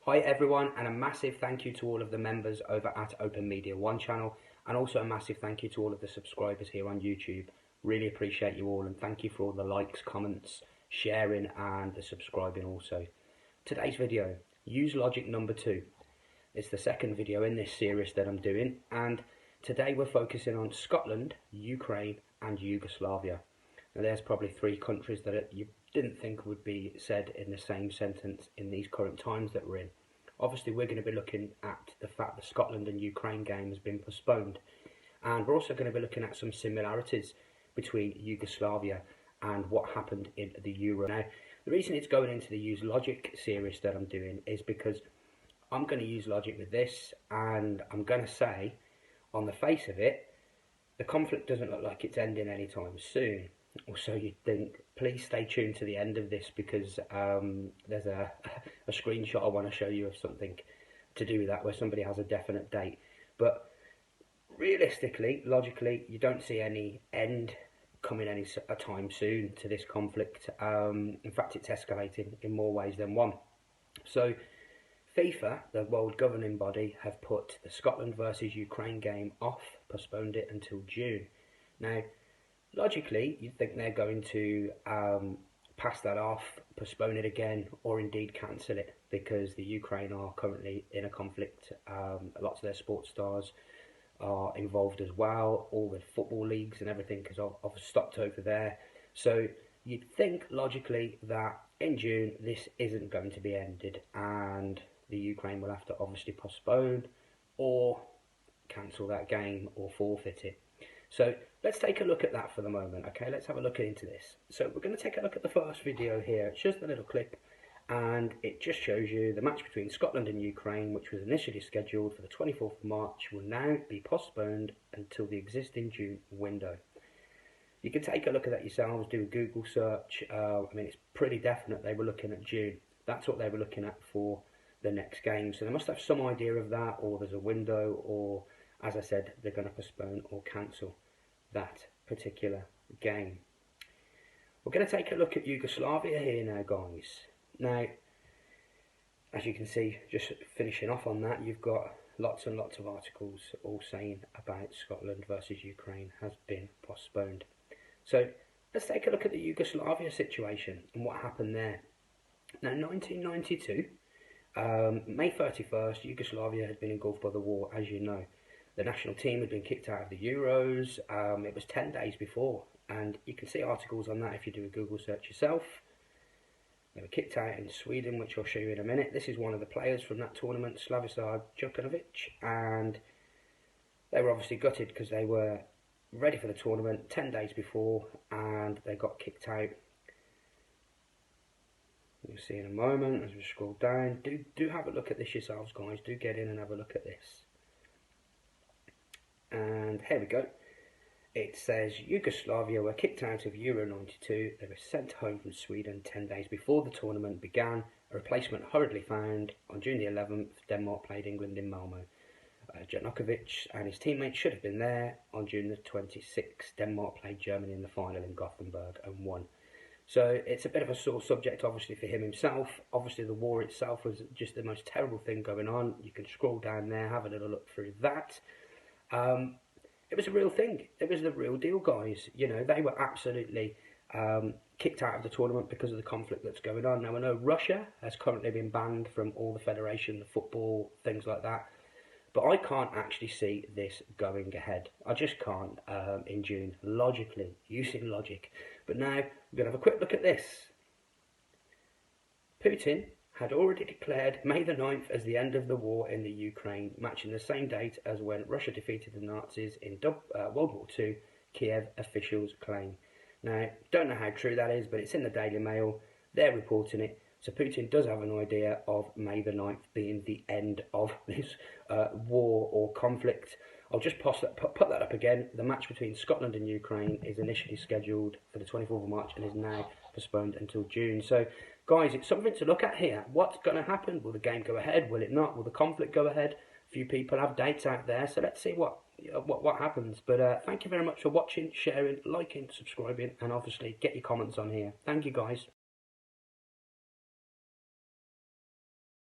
Hi everyone, and a massive thank you to all of the members over at Open Media One channel, and also a massive thank you to all of the subscribers here on YouTube. Really appreciate you all, and thank you for all the likes, comments, sharing and the subscribing also. Today's video, use logic number 2. It's the second video in this series that I'm doing, and today we're focusing on Scotland, Ukraine and Yugoslavia. Now there's probably 3 countries that you didn't think would be said in the same sentence in these current times that we're in. Obviously we're going to be looking at the fact the Scotland and Ukraine game has been postponed, and we're also going to be looking at some similarities between Yugoslavia and what happened in the Euro. Now the reason it's going into the Use Logic series that I'm doing is because I'm going to use logic with this, and I'm going to say on the face of it the conflict doesn't look like it's ending anytime soon, or so you'd think. Please stay tuned to the end of this because there's a screenshot I want to show you of something to do with that where somebody has a definite date. But realistically, logically, you don't see any end coming any time soon to this conflict. In fact, it's escalating in more ways than one. So FIFA, the world governing body, have put the Scotland versus Ukraine game off, postponed it until June. Now, logically, you'd think they're going to pass that off, postpone it again, or indeed cancel it, because the Ukraine are currently in a conflict. Lots of their sports stars are involved as well. All the football leagues and everything has stopped over there. So you'd think logically that in June this isn't going to be ended, and the Ukraine will have to obviously postpone or cancel that game or forfeit it. So let's take a look at that for the moment, okay? Let's have a look into this. So we're going to take a look at the first video here. It's just a little clip, and it just shows you the match between Scotland and Ukraine, which was initially scheduled for the 24th of March, will now be postponed until the existing June window. You can take a look at that yourselves, do a Google search. I mean, it's pretty definite they were looking at June. That's what they were looking at for the next game. So they must have some idea of that, or there's a window, or as I said, they're going to postpone or cancel that particular game. We're going to take a look at Yugoslavia here now, guys. Now, as you can see, just finishing off on that, you've got lots and lots of articles all saying about Scotland versus Ukraine has been postponed. So let's take a look at the Yugoslavia situation and what happened there. Now, 1992, May 31st, Yugoslavia had been engulfed by the war, as you know. The national team had been kicked out of the Euros. It was 10 days before, and you can see articles on that if you do a Google search yourself. They were kicked out in Sweden, which I'll show you in a minute. This is one of the players from that tournament, Slavisar Djukanovic, and they were obviously gutted because they were ready for the tournament 10 days before, and they got kicked out. You'll see in a moment as we scroll down. Do have a look at this yourselves, guys. Do get in and have a look at this. And here we go. It says Yugoslavia were kicked out of Euro 92. They were sent home from Sweden 10 days before the tournament began. A replacement hurriedly found. On June the 11th, Denmark played England in Malmo. Djukanovic and his teammates should have been there. On June the 26th, Denmark played Germany in the final in Gothenburg and won. So it's a bit of a sore subject, obviously, for him himself. Obviously, the war itself was just the most terrible thing going on. You can scroll down there, have a little look through that. It was a real thing. It was the real deal, guys. You know, they were absolutely kicked out of the tournament because of the conflict that's going on. Now, I know Russia has currently been banned from all the federation, the football, things like that. But I can't actually see this going ahead. I just can't in June, logically, using logic. But now, we're going to have a quick look at this. Putin had already declared May the 9th as the end of the war in the Ukraine, matching the same date as when Russia defeated the Nazis in World War II, Kiev officials claim. Now, don't know how true that is, but it's in the Daily Mail. They're reporting it. So Putin does have an idea of May the 9th being the end of this war or conflict. I'll just put that up again. The match between Scotland and Ukraine is initially scheduled for the 24th of March and is now postponed until June. So, guys, it's something to look at here. What's going to happen? Will the game go ahead? Will it not? Will the conflict go ahead? A few people have dates out there, so let's see what happens. But thank you very much for watching, sharing, liking, subscribing, and obviously get your comments on here. Thank you, guys.